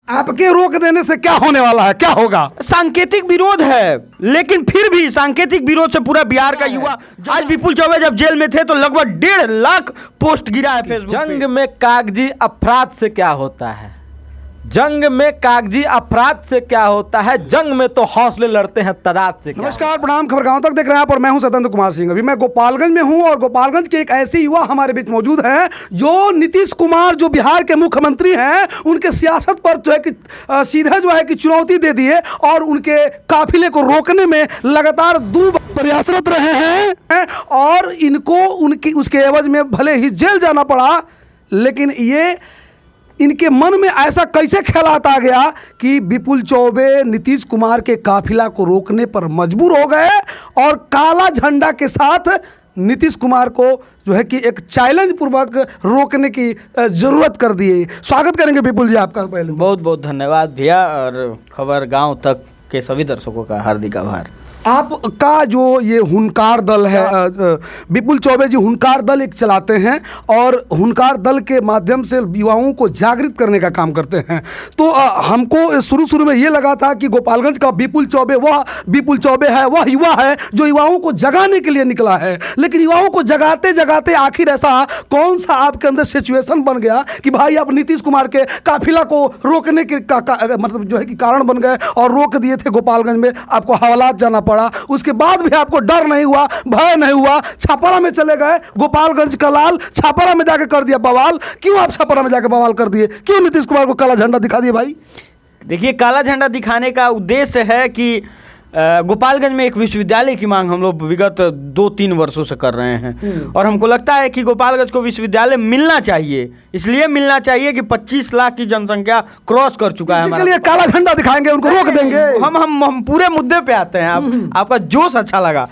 आपके रोक देने से क्या होने वाला है, क्या होगा? सांकेतिक विरोध है, लेकिन फिर भी सांकेतिक विरोध से पूरा बिहार का युवा। आज विपुल चौबे जब जेल में थे तो लगभग 1.5 लाख पोस्ट गिरा है फेसबुक पे। जंग में कागजी अपराध से क्या होता है? जंग में कागजी अपराध से क्या होता है? जंग में तो हौसले लड़ते हैं तदाद से। नमस्कार, प्रणाम, खबर गांव तक देख रहे हैं आप और मैं हूं सत्येंद्र कुमार सिंह। अभी मैं गोपालगंज में हूं और गोपालगंज के एक ऐसे युवा हमारे बीच मौजूद हैं जो नीतीश कुमार जो बिहार के मुख्यमंत्री हैं उनके सियासत पर जो है कि सीधा जो है कि चुनौती दे दिए और उनके काफिले को रोकने में लगातार प्रयासरत रहे हैं और इनको उनकी उसके एवज में भले ही जेल जाना पड़ा, लेकिन ये इनके मन में ऐसा कैसे ख्यालात आ गया कि विपुल चौबे नीतीश कुमार के काफिला को रोकने पर मजबूर हो गए और काला झंडा के साथ नीतीश कुमार को जो है कि एक चैलेंज पूर्वक रोकने की ज़रूरत कर दिए। स्वागत करेंगे विपुल जी आपका। पहले बहुत बहुत धन्यवाद भैया, और खबर गांव तक के सभी दर्शकों का हार्दिक आभार। आपका जो ये हुनकार दल है, विपुल चौबे जी हुनकार दल एक चलाते हैं और हुनकार दल के माध्यम से युवाओं को जागृत करने का काम करते हैं। तो हमको शुरू में ये लगा था कि गोपालगंज का विपुल चौबे वह विपुल चौबे है, वह युवा है जो युवाओं को जगाने के लिए निकला है। लेकिन युवाओं को जगाते जगाते आखिर ऐसा कौन सा आपके अंदर सिचुएशन बन गया कि भाई आप नीतीश कुमार के काफिला को रोकने के मतलब जो है कि कारण बन गए और रोक दिए थे। गोपालगंज में आपको हवालात जाना पड़ा, उसके बाद भी आपको डर नहीं हुआ, भय नहीं हुआ, छापरा में चले गए। गोपालगंज का लाल छापरा में जाके कर दिया बवाल। क्यों आप छापरा में जाके बवाल कर दिए? क्यों नीतीश कुमार को काला झंडा दिखा दिए भाई? देखिए, काला झंडा दिखाने का उद्देश्य है कि गोपालगंज में एक विश्वविद्यालय की मांग हम लोग विगत 2-3 वर्षों से कर रहे हैं और हमको लगता है कि गोपालगंज को विश्वविद्यालय मिलना चाहिए। इसलिए मिलना चाहिए कि 25 लाख की जनसंख्या क्रॉस कर चुका है हमारा। लिए काला झंडा दिखाएंगे, उनको रोक देंगे। हम पूरे मुद्दे पे आते हैं। आपका जोश अच्छा लगा।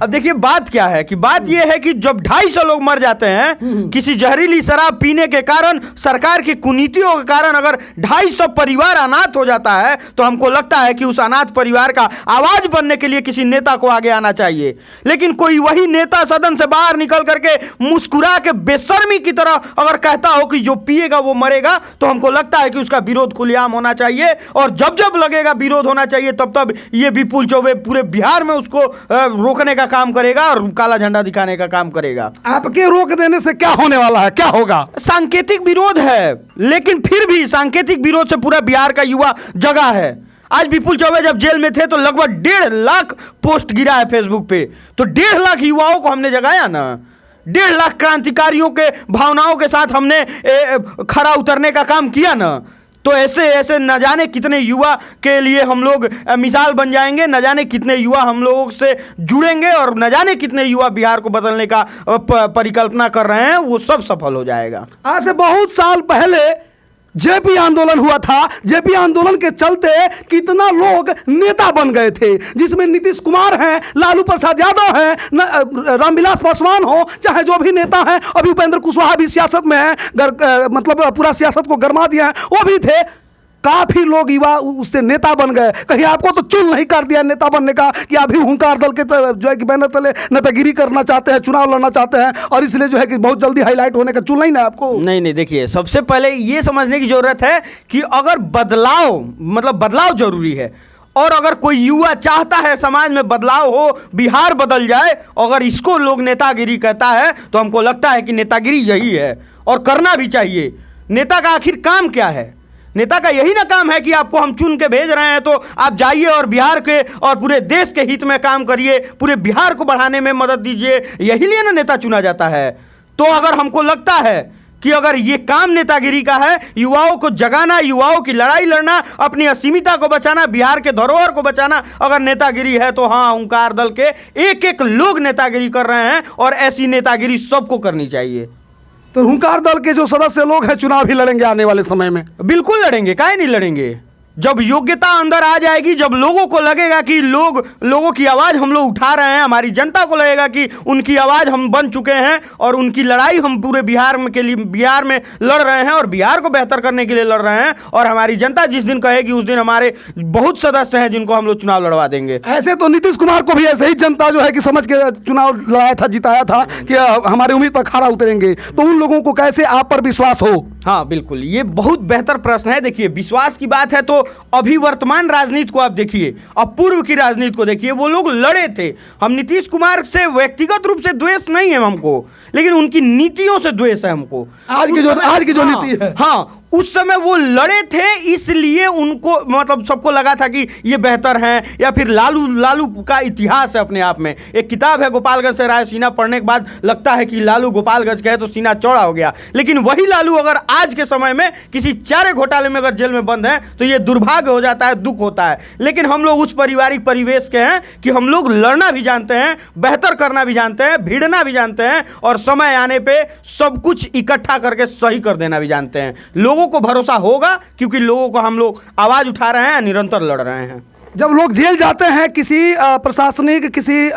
अब देखिए बात क्या है कि बात यह है कि जब 250 लोग मर जाते हैं किसी जहरीली शराब पीने के कारण, सरकार की कुनीतियों के कारण, अगर 250 परिवार अनाथ हो जाता है तो हमको लगता है कि उस अनाथ परिवार का आवाज बनने के लिए किसी नेता को आगे आना चाहिए। लेकिन कोई वही नेता सदन से बाहर निकल करके मुस्कुरा के बेशर्मी की तरह अगर कहता हो कि जो पिएगा वो मरेगा, तो हमको लगता है कि उसका विरोध खुलेआम होना चाहिए और जब जब लगेगा विरोध होना चाहिए तब तब ये विपुल चौबे पूरे बिहार में उसको रोकने का काम करेगा और काला झंडा दिखाने का काम करेगा। आपके रोक देने से क्या होने वाला है, क्या होगा? सांकेतिक विरोध है, लेकिन फिर भी सांकेतिक विरोध से पूरा बिहार का युवा जगा है। आज विपुल चौबे जब जेल में थे तो लगभग 1.5 लाख पोस्ट गिरा है फेसबुक पे। तो 1.5 लाख युवाओं को हमने जगाया ना। 1.5 लाख क्रांतिकारियों के भावनाओं के साथ हमने खरा उतरने का काम किया ना। तो ऐसे न जाने कितने युवा के लिए हम लोग मिसाल बन जाएंगे, न जाने कितने युवा हम लोगों से जुड़ेंगे और न जाने कितने युवा बिहार को बदलने का परिकल्पना कर रहे हैं, वो सब सफल हो जाएगा। आज से बहुत साल पहले जेपी आंदोलन हुआ था। जेपी आंदोलन के चलते कितना लोग नेता बन गए थे, जिसमें नीतीश कुमार हैं, लालू प्रसाद यादव हैं, रामविलास पासवान हो, चाहे जो भी नेता हैं। अभी उपेंद्र कुशवाहा भी सियासत में हैं, मतलब पूरा सियासत को गरमा दिया है, वो भी थे। काफी लोग युवा उससे नेता बन गए। कहीं आपको तो चुन नहीं कर दिया नेता बनने का कि अभी हुंकार दल के जो है कि बैनर तले नेतागिरी करना चाहते हैं, चुनाव लड़ना चाहते हैं और इसलिए जो है कि बहुत जल्दी हाईलाइट होने का चुन नहीं ना आपको? नहीं, देखिए, सबसे पहले ये समझने की जरूरत है कि अगर बदलाव जरूरी है और अगर कोई युवा चाहता है समाज में बदलाव हो, बिहार बदल जाए, अगर इसको लोग नेतागिरी कहता है तो हमको लगता है कि नेतागिरी यही है और करना भी चाहिए। नेता का आखिर काम क्या है? नेता का यही ना काम है कि आपको हम चुन के भेज रहे हैं तो आप जाइए और बिहार के और पूरे देश के हित में काम करिए, पूरे बिहार को बढ़ाने में मदद दीजिए। यही लिए ना नेता चुना जाता है। तो अगर हमको लगता है कि अगर ये काम नेतागिरी का है, युवाओं को जगाना, युवाओं की लड़ाई लड़ना, अपनी अस्मिता को बचाना, बिहार के धरोहर को बचाना अगर नेतागिरी है, तो हाँ, हुंकार दल के एक लोग नेतागिरी कर रहे हैं और ऐसी नेतागिरी सबको करनी चाहिए। तो हुंकार दल के जो सदस्य लोग हैं चुनाव भी लड़ेंगे आने वाले समय में? बिल्कुल लड़ेंगे, काहे नहीं लड़ेंगे। जब योग्यता अंदर आ जाएगी, जब लोगों को लगेगा कि लोगों की आवाज़ हम लोग उठा रहे हैं, हमारी जनता को लगेगा कि उनकी आवाज़ हम बन चुके हैं और उनकी लड़ाई हम पूरे बिहार में लड़ रहे हैं और बिहार को बेहतर करने के लिए लड़ रहे हैं, और हमारी जनता जिस दिन कहेगी उस दिन हमारे बहुत सदस्य हैं जिनको हम लोग चुनाव लड़वा देंगे। ऐसे तो नीतीश कुमार को भी ऐसे ही जनता जो है कि समझ के चुनाव लड़ाया था, जिताया था कि हमारी उम्मीद पर खरा उतरेंगे, तो उन लोगों को कैसे आप पर विश्वास हो? हाँ बिल्कुल, ये बहुत बेहतर प्रश्न है। देखिए, विश्वास की बात है तो अभी वर्तमान राजनीति को आप देखिए, अब पूर्व की राजनीति को देखिए। वो लोग लड़े थे। हम नीतीश कुमार से व्यक्तिगत रूप से द्वेष नहीं है हमको, लेकिन उनकी नीतियों से द्वेष है हमको। आज की जो नीति है, हाँ, उस समय वो लड़े थे, इसलिए उनको मतलब सबको लगा था कि ये बेहतर हैं। या फिर लालू का इतिहास है अपने आप में। एक किताब है गोपालगंज से रायसीना, पढ़ने के बाद लगता है कि लालू गोपालगंज गए तो सीना चौड़ा हो गया। लेकिन वही लालू अगर आज के समय में किसी चारे घोटाले में अगर जेल में बंद है तो ये दुर्भाग्य हो जाता है, दुख होता है। लेकिन हम लोग उस पारिवारिक परिवेश के हैं कि हम लोग लड़ना भी जानते हैं, बेहतर करना भी जानते हैं, भिड़ना भी जानते हैं, और समय आने पे सब कुछ इकट्ठा करके सही कर देना भी जानते हैं। लोगों को भरोसा होगा, क्योंकि लोगों को हम लोग आवाज उठा रहे हैं, निरंतर लड़ रहे हैं। जब लोग जेल जाते हैं किसी प्रशासनिक, किसी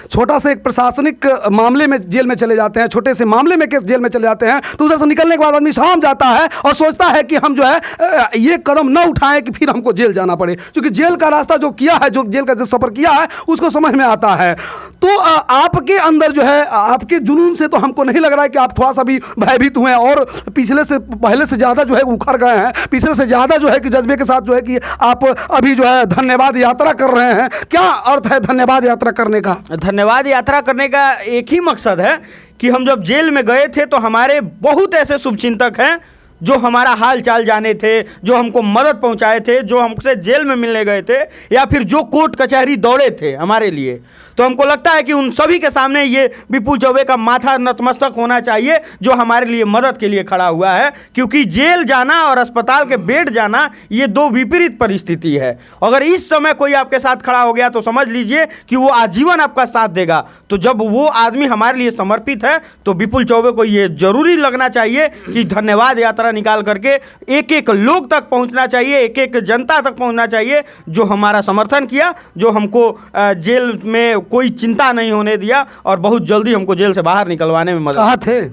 छोटा से एक प्रशासनिक मामले में जेल में चले जाते हैं, छोटे से मामले में जेल में चले जाते हैं, तो उधर से निकलने के बाद आदमी शाम जाता है और सोचता है कि हम जो है ये कदम न उठाएं कि फिर हमको जेल जाना पड़े, क्योंकि जेल का रास्ता जो किया है, जो जेल का जो सफ़र किया है, उसको समझ में आता है। तो आपके अंदर जो है, आपके जुनून से तो हमको नहीं लग रहा है कि आप थोड़ा सा भी भयभीत हुए हैं और पहले से ज़्यादा जो है उखड़ गए हैं, पिछले से ज़्यादा जो है कि जज्बे के साथ जो है कि आप अभी जो है धन्यवाद यात्रा कर रहे हैं। क्या अर्थ है धन्यवाद यात्रा करने का? धन्यवाद यात्रा करने का एक ही मकसद है कि हम जब जेल में गए थे तो हमारे बहुत ऐसे शुभचिंतक हैं जो हमारा हाल चाल जाने थे, जो हमको मदद पहुंचाए थे, जो हमसे जेल में मिलने गए थे, या फिर जो कोर्ट कचहरी दौड़े थे हमारे लिए। तो हमको लगता है कि उन सभी के सामने ये विपुल चौबे का माथा नतमस्तक होना चाहिए, जो हमारे लिए मदद के लिए खड़ा हुआ है। क्योंकि जेल जाना और अस्पताल के बेड जाना, ये दो विपरीत परिस्थिति है। अगर इस समय कोई आपके साथ खड़ा हो गया तो समझ लीजिए कि वो आजीवन आपका साथ देगा। तो जब वो आदमी हमारे लिए समर्पित है तो विपुल चौबे को ये जरूरी लगना चाहिए कि धन्यवाद यात्रा निकाल करके एक एक लोग तक पहुंचना चाहिए, एक एक जनता तक पहुंचना चाहिए, जो हमारा समर्थन किया, जो हमको जेल में कोई चिंता नहीं होने दिया और बहुत जल्दी हमको जेल से बाहर निकलवाने में मदद। कहाँ थे?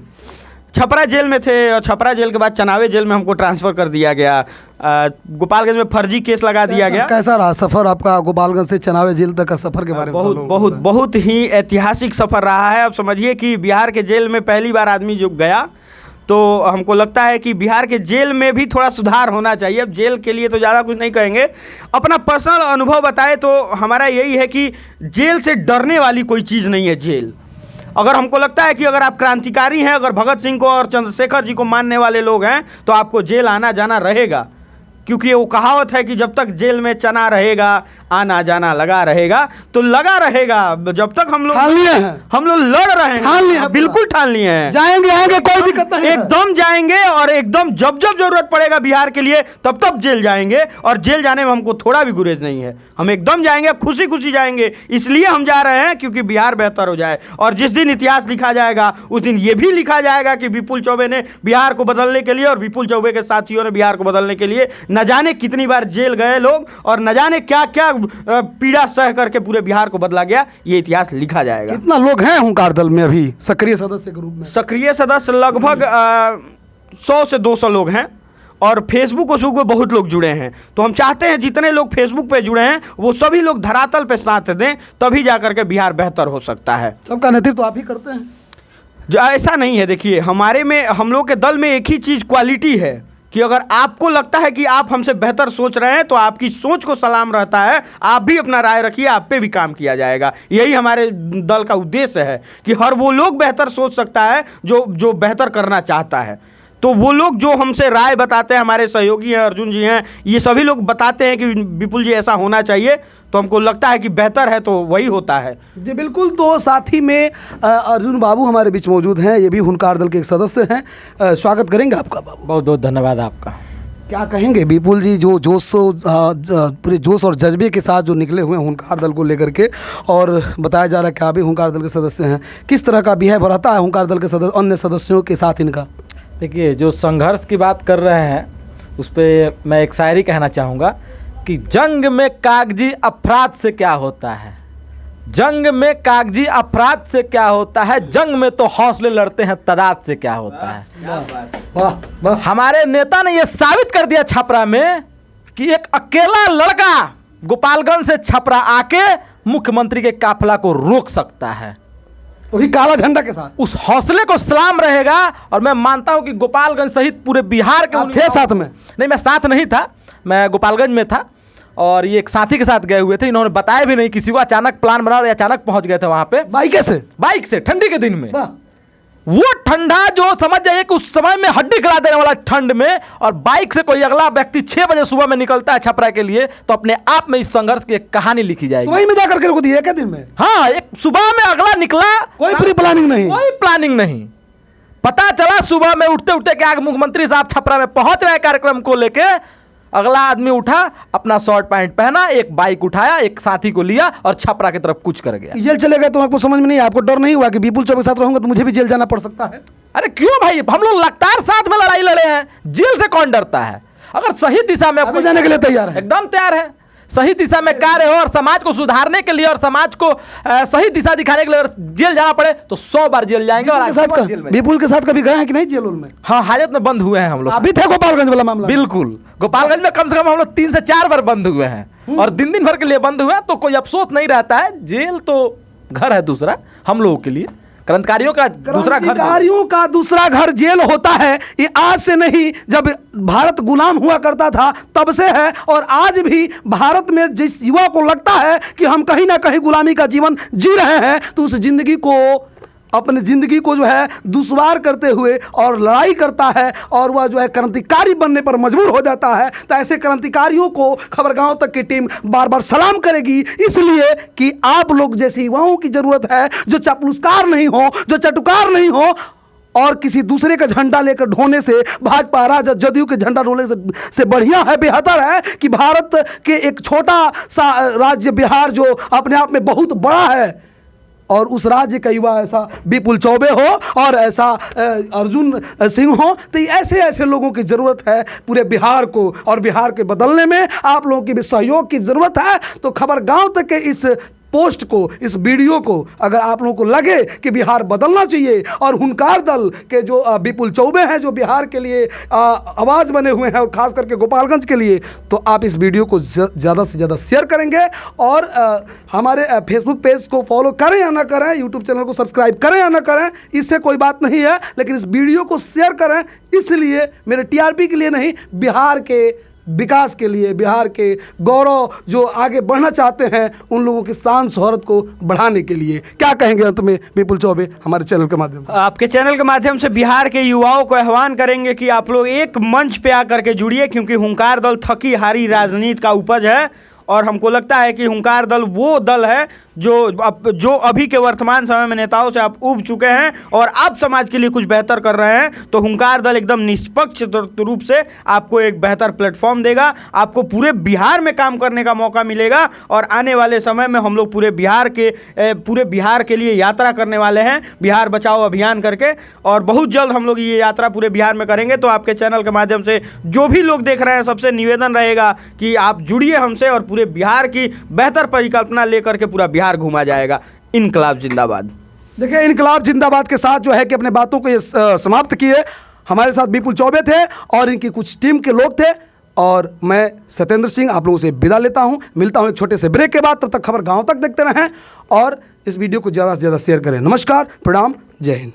छपरा जेल में थे, और छपरा जेल के बाद चनावे जेल में हमको ट्रांसफ़र कर दिया गया। गोपालगंज में फर्जी केस लगा दिया गया। कैसा रहा सफ़र आपका गोपालगंज से चनावे जेल तक का सफ़र के बारे में? बहुत ही ऐतिहासिक सफ़र रहा है। अब समझिए कि बिहार के जेल में पहली बार आदमी जो गया, तो हमको लगता है कि बिहार के जेल में भी थोड़ा सुधार होना चाहिए। अब जेल के लिए तो ज़्यादा कुछ नहीं कहेंगे, अपना पर्सनल अनुभव बताए तो हमारा यही है कि जेल से डरने वाली कोई चीज़ नहीं है जेल। अगर हमको लगता है कि अगर आप क्रांतिकारी हैं, अगर भगत सिंह को और चंद्रशेखर जी को मानने वाले लोग हैं, तो आपको जेल आना जाना रहेगा। क्योंकि वो कहावत है कि जब तक जेल में चना रहेगा, आना जाना लगा रहेगा। तो लगा रहेगा जब तक हम लोग लड़ रहे हैं, बिल्कुल ठान लिए हैं। जाएंगे आएंगे, कोई दिक्कत नहीं, एकदम जाएंगे, और एकदम जब जब जरूरत पड़ेगा बिहार के लिए तब तब जेल जाएंगे। और जेल जाने में हमको थोड़ा भी गुरेज नहीं है, हम एकदम जाएंगे, खुशी खुशी जाएंगे। इसलिए हम जा रहे हैं क्योंकि बिहार बेहतर हो जाए। और जिस दिन इतिहास लिखा जाएगा उस दिन ये भी लिखा जाएगा कि विपुल चौबे ने बिहार को बदलने के लिए और विपुल चौबे के साथियों ने बिहार को बदलने के लिए न जाने कितनी बार जेल गए लोग, और न जाने क्या क्या पीड़ा सह करके पूरे बिहार को बदला गया। ये इतिहास लिखा जाएगा। कितना लोग हैं हुंकार दल में अभी सक्रिय सदस्य के रूप में? सक्रिय सदस्य लगभग 100 से 200 लोग हैं, और फेसबुक पे बहुत लोग जुड़े हैं। तो हम चाहते हैं जितने लोग फेसबुक पे जुड़े हैं वो सभी लोग धरातल पे साथ दें, तभी जा करके बिहार बेहतर हो सकता है। सबका नेतृत्व तो आप ही करते हैं? जो ऐसा नहीं है, देखिए हमारे में, हम लोग के दल में एक ही चीज़ क्वालिटी है कि अगर आपको लगता है कि आप हमसे बेहतर सोच रहे हैं तो आपकी सोच को सलाम रहता है, आप भी अपना राय रखिए, आप पे भी काम किया जाएगा। यही हमारे दल का उद्देश्य है कि हर वो लोग बेहतर सोच सकता है जो बेहतर करना चाहता है। तो वो लोग जो हमसे राय बताते हैं, हमारे सहयोगी हैं, अर्जुन जी हैं, ये सभी लोग बताते हैं कि विपुल जी ऐसा होना चाहिए, तो हमको लगता है कि बेहतर है तो वही होता है। जी बिल्कुल। तो साथ ही में अर्जुन बाबू हमारे बीच मौजूद हैं, ये भी हुनकार दल के एक सदस्य हैं। स्वागत करेंगे आपका बाबू। बहुत बहुत धन्यवाद आपका। क्या कहेंगे विपुल जी, जो पूरे जोश और जज्बे के साथ जो निकले हुए हैं हुनकार दल को लेकर के, और बताया जा रहा है कि आप भी हुनकार दल के सदस्य हैं, किस तरह का बिहेव रहता है हुनकार दल के अन्य सदस्यों के साथ इनका? देखिए, जो संघर्ष की बात कर रहे हैं उस पर मैं एक शायरी कहना चाहूँगा कि जंग में कागजी अफराद से क्या होता है, जंग में कागजी अफराद से क्या होता है, जंग में तो हौसले लड़ते हैं तादाद से क्या होता है। वाह वाह। हमारे नेता ने यह साबित कर दिया छपरा में कि एक अकेला लड़का गोपालगंज से छपरा आके मुख्यमंत्री के काफिला को रोक सकता है। वो भी काला झंडा के साथ। उस हौसले को सलाम रहेगा। और मैं मानता हूं कि गोपालगंज सहित पूरे बिहार के आप थे साथ में? नहीं, मैं साथ नहीं था, मैं गोपालगंज में था और ये एक साथी के साथ गए हुए थे। इन्होंने बताया भी नहीं किसी को, अचानक प्लान बना और अचानक पहुंच गए थे वहां पे बाइक से ठंडी के दिन में। वो ठंडा जो समझ जाइए कि उस समय में हड्डी गला देने वाला ठंड में, और बाइक से कोई अगला व्यक्ति 6 बजे सुबह में निकलता है छपरा के लिए, तो अपने आप में इस संघर्ष की एक कहानी लिखी जाएगी। वही में जाकर के रोक दिया क्या दिन में? हाँ, एक सुबह में अगला निकला, कोई प्री प्लानिंग नहीं, कोई प्लानिंग नहीं। पता चला सुबह में उठते उठते कि आगे मुख्यमंत्री साहब छपरा में पहुंच रहे कार्यक्रम को लेके। अगला आदमी उठा, अपना शॉर्ट पैंट पहना, एक बाइक उठाया, एक साथी को लिया और छपरा की तरफ कूच कर गया। जेल चले गए तो आपको समझ में नहीं, आपको डर नहीं हुआ कि विपुल चौबे के साथ रहूंगा तो मुझे भी जेल जाना पड़ सकता है? अरे क्यों भाई, हम लोग लगातार साथ में लड़ाई लड़े हैं, जेल से कौन डरता है? अगर सही दिशा में अभी जाने के लिए तैयार है? एकदम तैयार है। सही दिशा में कार्य हो और समाज को सुधारने के लिए और समाज को सही दिशा दिखाने के लिए अगर जेल जाना पड़े तो 100 बार जेल जाएंगे। और विपुल के साथ कभी गए हैं कि नहीं जेल में? हाँ, हाजत में बंद हुए हैं हम लोग। अभी थे गोपालगंज वाला मामला? बिल्कुल, गोपालगंज में कम से कम हम लोग 3 से 4 बार बंद हुए हैं और दिन भर के लिए बंद हुए हैं, तो कोई अफसोस नहीं रहता है। जेल तो घर है दूसरा हम लोगों के लिए, क्रांतिकारियों का दूसरा घर जेल होता है। ये आज से नहीं, जब भारत गुलाम हुआ करता था तब से है। और आज भी भारत में जिस युवा को लगता है कि हम कहीं ना कहीं गुलामी का जीवन जी रहे हैं, तो उस जिंदगी को, अपनी जिंदगी को जो है दुश्वार करते हुए और लड़ाई करता है और वह जो है क्रांतिकारी बनने पर मजबूर हो जाता है। तो ऐसे क्रांतिकारियों को खबरगांव तक की टीम बार बार सलाम करेगी, इसलिए कि आप लोग जैसे युवाओं की जरूरत है, जो चापलूसकार नहीं हो, जो चटुकार नहीं हो और किसी दूसरे का झंडा लेकर ढोने से, भाजपा राजद जदयू के झंडा ढोने से बढ़िया है, बेहतर है कि भारत के एक छोटा सा राज्य बिहार जो अपने आप में बहुत बड़ा है और उस राज्य का युवा ऐसा विपुल चौबे हो और ऐसा अर्जुन सिंह हो। तो ऐसे ऐसे लोगों की ज़रूरत है पूरे बिहार को, और बिहार के बदलने में आप लोगों की भी सहयोग की ज़रूरत है। तो खबरगांव तक के इस पोस्ट को, इस वीडियो को अगर आप लोगों को लगे कि बिहार बदलना चाहिए और हुनकार दल के जो विपुल चौबे हैं जो बिहार के लिए आवाज़ बने हुए हैं और ख़ास करके गोपालगंज के लिए, तो आप इस वीडियो को ज़्यादा से ज़्यादा शेयर करेंगे और हमारे फेसबुक पेज को फॉलो करें या ना करें, यूट्यूब चैनल को सब्सक्राइब करें या ना करें, इससे कोई बात नहीं है, लेकिन इस वीडियो को शेयर करें। इसलिए मेरे टीआरपी के लिए नहीं, बिहार के विकास के लिए, बिहार के गौरव जो आगे बढ़ना चाहते हैं उन लोगों की शान शोहरत को बढ़ाने के लिए। क्या कहेंगे अंत में विपुल चौबे हमारे चैनल के माध्यम से? आपके चैनल के माध्यम से बिहार के युवाओं को आह्वान करेंगे कि आप लोग एक मंच पे आकर के जुड़िए, क्योंकि हुंकार दल थकी हारी राजनीति का उपज है और हमको लगता है कि हुंकार दल वो दल है जो अभी के वर्तमान समय में नेताओं से आप उब चुके हैं और आप समाज के लिए कुछ बेहतर कर रहे हैं। तो हुंकार दल एकदम निष्पक्ष रूप से आपको एक बेहतर प्लेटफॉर्म देगा, आपको पूरे बिहार में काम करने का मौका मिलेगा और आने वाले समय में हम लोग पूरे बिहार के लिए यात्रा करने वाले हैं, बिहार बचाओ अभियान करके, और बहुत जल्द हम लोग ये यात्रा पूरे बिहार में करेंगे। तो आपके चैनल के माध्यम से जो भी लोग देख रहे हैं, सबसे निवेदन रहेगा कि आप जुड़िए हमसे और पूरे बिहार की बेहतर परिकल्पना लेकर के पूरा बिहार घूमा जाएगा। इनकलाब जिंदाबाद। देखिए, इनकलाब जिंदाबाद के साथ जो है कि अपने बातों को ये समाप्त किए। हमारे साथ विपुल चौबे थे और इनकी कुछ टीम के लोग थे और मैं सत्येंद्र सिंह आप लोगों से विदा लेता हूं। मिलता हूं एक छोटे से ब्रेक के बाद। तब तक खबर गांव तक देखते रहें और इस वीडियो को ज़्यादा से ज़्यादा शेयर करें। नमस्कार, प्रणाम, जय हिंद।